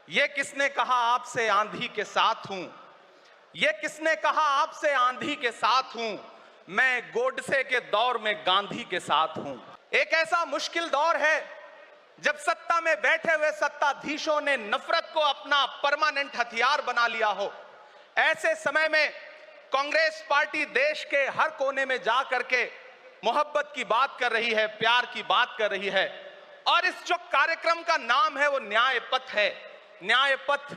ये किसने कहा आपसे आंधी के साथ हूं? ये किसने कहा आपसे आंधी के साथ हूं? मैं गोडसे के दौर में गांधी के साथ हूं। एक ऐसा मुश्किल दौर है जब सत्ता में बैठे हुए सत्ताधीशों ने नफरत को अपना परमानेंट हथियार बना लिया हो। ऐसे समय में कांग्रेस पार्टी देश के हर कोने में जा करके मोहब्बत की बात कर रही है, प्यार की बात कर रही है। और इस जो कार्यक्रम का नाम है वो न्याय पथ है। न्याय पथ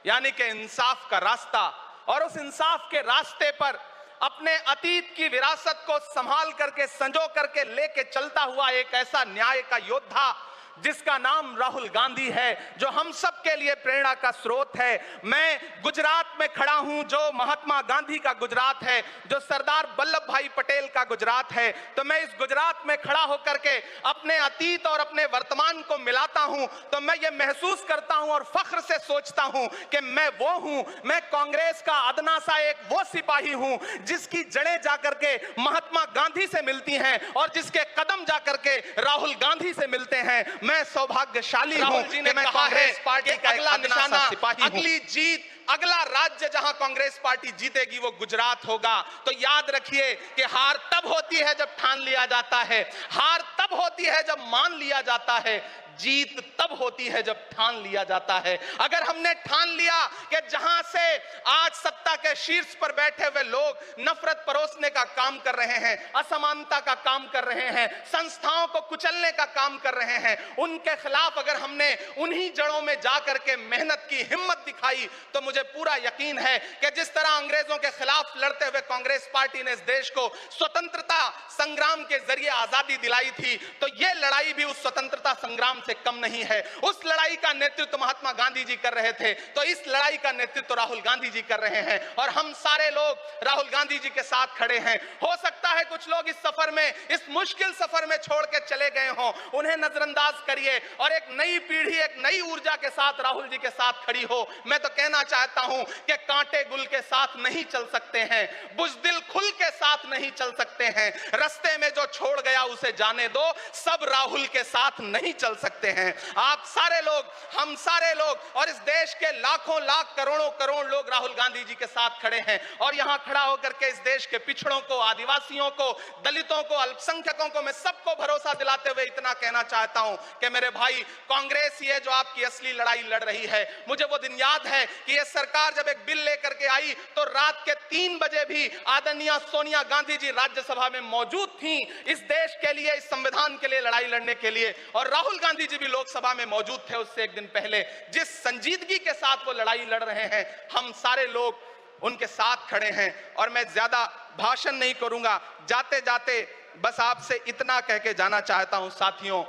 यानी कि इंसाफ का रास्ता। और उस इंसाफ के रास्ते पर अपने अतीत की विरासत को संभाल करके, संजो करके लेके चलता हुआ एक ऐसा न्याय का योद्धा जिसका नाम राहुल गांधी है, जो हम सब के लिए प्रेरणा का स्रोत है। मैं गुजरात में खड़ा हूं, जो महात्मा गांधी का गुजरात है, जो सरदार वल्लभ भाई पटेल का गुजरात है। तो मैं इस गुजरात में खड़ा होकर के अपने अतीत और अपने वर्तमान को मिलाता हूं, तो मैं ये महसूस करता हूं और फख्र से सोचता हूं कि मैं वो हूं, मैं कांग्रेस का अदना सा एक वो सिपाही हूं जिसकी जड़ें जाकर के महात्मा गांधी से मिलती हैं और जिसके कदम जाकर के राहुल गांधी से मिलते हैं। मैं सौभाग्यशाली हूं कि मैं कांग्रेस पार्टी का अगला निशाना, अगली जीत, अगला राज्य जहां कांग्रेस पार्टी जीतेगी वो गुजरात होगा। तो याद रखिए कि हार तब होती है जब ठान लिया जाता है, हार तब होती है जब मान लिया जाता है, जीत तब होती है जब ठान लिया जाता है। अगर हमने ठान लिया कि जहां से आज सत्ता के शीर्ष पर बैठे हुए लोग नफरत परोसने का काम कर रहे हैं, असमानता का काम कर रहे हैं, संस्थाओं को कुचलने का काम कर रहे हैं, उनके खिलाफ अगर हमने उन्हीं जड़ों में जाकर के मेहनत की हिम्मत दिखाई, तो मुझे पूरा यकीन है कि जिस तरह अंग्रेजों के खिलाफ लड़ते हुए कांग्रेस पार्टी ने इस देश को स्वतंत्रता संग्राम के जरिए आजादी दिलाई थी, तो यह लड़ाई भी उस स्वतंत्रता संग्राम से कम नहीं है। उस लड़ाई का नेतृत्व महात्मा गांधी जी कर रहे थे, तो इस लड़ाई का नेतृत्व राहुल गांधी जी कर रहे हैं और हम सारे लोग राहुल गांधी जी के साथ खड़े हैं। हो सकता है कुछ लोग इस सफर में, इस मुश्किल सफर में छोड़ के चले गए हों, उन्हें नजरअंदाज करिए और एक नई पीढ़ी, एक नई ऊर्जा के साथ राहुल जी के साथ खड़ी हो। मैं तो कहना चाहता हूं कि कांटे गुल के साथ नहीं चल सकते हैं, बुज़दिल खुल के साथ नहीं चल सकते हैं। रास्ते में जो छोड़ गया उसे जाने दो, सब राहुल के साथ नहीं चल सकते हैं। आप सारे लोग, हम सारे लोग और इस देश के लाखों लाख करोड़ों करोड़ लोग राहुल गांधी जी के साथ खड़े हैं। और यहां खड़ा होकर के इस देश के पिछड़ों को, आदिवासियों को, दलितों को, अल्पसंख्यकों को मैं सबको भरोसा दिलाते हुए इतना कहना चाहता हूं कि मेरे भाई, कांग्रेस ही है जो आपकी असली लड़ाई लड़ रही है। मुझे वो दिन याद है कि यह सरकार जब एक बिल लेकर के आई तो रात के 3 बजे भी आदरणीय सोनिया गांधी जी राज्यसभा में मौजूद थी इस देश के लिए, इस संविधान के लिए लड़ाई लड़ने के लिए। और राहुल गांधी जी भी लोकसभा में मौजूद थे उससे एक दिन पहले। जिस संजीदगी के साथ वो लड़ाई लड़ रहे हैं, हम सारे लोग उनके साथ खड़े हैं। और मैं ज्यादा भाषण नहीं करूंगा, जाते जाते बस आपसे इतना कह के जाना चाहता हूं साथियों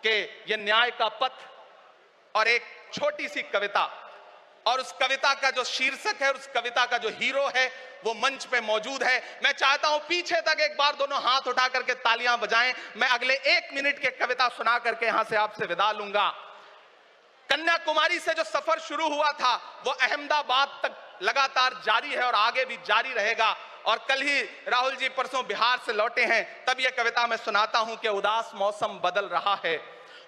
कि यह न्याय का पथ और एक छोटी सी कविता, और उस कविता का जो शीर्षक है, उस कविता का जो हीरो है वो मंच पे मौजूद है। मैं चाहता हूं पीछे तक एक बार दोनों हाथ उठा करके तालियां बजाएं। मैं अगले 1 मिनट के कविता सुना करके यहां से आपसे विदा लूंगा। कन्याकुमारी से जो सफर शुरू हुआ था वो अहमदाबाद तक लगातार जारी है और आगे भी जारी रहेगा। और कल ही राहुल जी परसों बिहार से लौटे हैं, तब यह कविता मैं सुनाता हूं कि उदास मौसम बदल रहा है,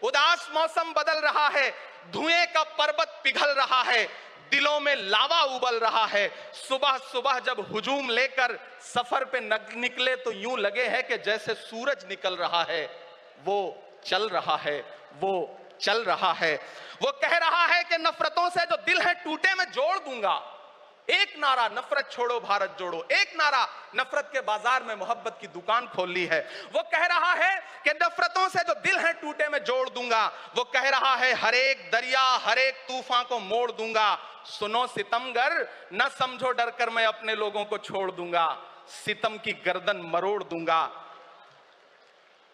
उदास मौसम बदल रहा है, धुएं का पर्वत पिघल रहा है, दिलों में लावा उबल रहा है। सुबह सुबह जब हुजूम लेकर सफर पे निकले तो यूं लगे है कि जैसे सूरज निकल रहा है। वो चल रहा है, वो चल रहा है। वो कह रहा है कि नफरतों से जो दिल है टूटे मैं जोड़ दूंगा। एक नारा नफरत छोड़ो भारत जोड़ो, एक नारा नफरत के बाजार में मोहब्बत की दुकान खोल ली है। वो कह रहा है कि नफरतों से जो दिल है टूटे मैं जोड़ दूंगा। वो कह रहा है हर एक दरिया, हर एक तूफान को मोड़ दूंगा। सुनो सितमगर, न समझो डर कर मैं अपने लोगों को छोड़ दूंगा। सितम की गर्दन मरोड़ दूंगा।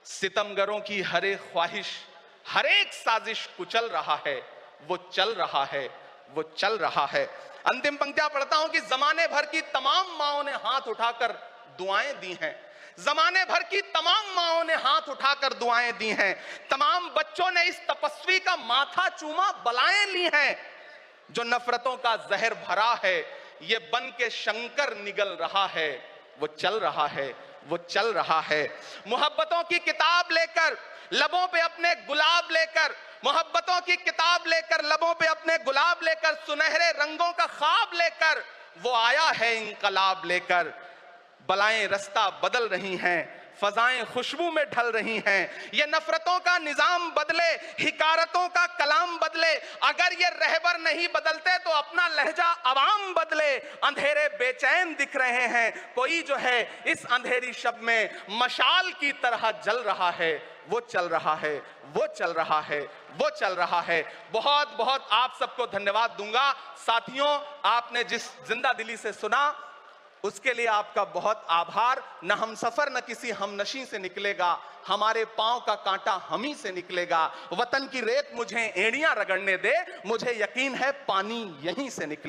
सितमगरों की हर एक ख्वाहिश, हर एक साजिश कुचल रहा है। वो चल रहा है, वो चल रहा है। अंतिम पंक्तियां पढ़ता हूं कि जमाने भर की तमाम माओं ने हाथ उठाकर दुआएं दी हैं। जमाने भर की तमाम माओं ने हाथ उठाकर दुआएं दी हैं। तमाम बच्चों ने इस तपस्वी का माथा चूमा, बलाएं ली हैं। जो नफरतों का जहर भरा है, ये बन के शंकर निगल रहा है। वो चल रहा है, वो चल रहा है। मोहब्बतों की किताब लेकर लबों पे अपने गुलाब लेकर, मोहब्बतों की किताब लेकर लबों पे अपने गुलाब लेकर, सुनहरे रंगों का ख्वाब लेकर वो आया है इंकलाब लेकर। बलाएं रास्ता बदल रही हैं, फजाएं खुशबू में ढल रही हैं। ये नफरतों का निजाम बदले, हिकारतों का कलाम बदले। अगर ये रहबर नहीं बदलते तो अपना लहजा अवाम बदले। अंधेरे बेचैन दिख रहे हैं, कोई जो है इस अंधेरी शब में मशाल की तरह जल रहा है। वो चल रहा है, वो चल रहा है, वो चल रहा है। बहुत बहुत आप सबको धन्यवाद दूंगा। साथियों, आपने जिस जिंदा दिली से सुना उसके लिए आपका बहुत आभार। न हम सफर न किसी हमनशी से निकलेगा, हमारे पांव का कांटा हम ही से निकलेगा। वतन की रेत मुझे एड़ियां रगड़ने दे, मुझे यकीन है पानी यहीं से निकले।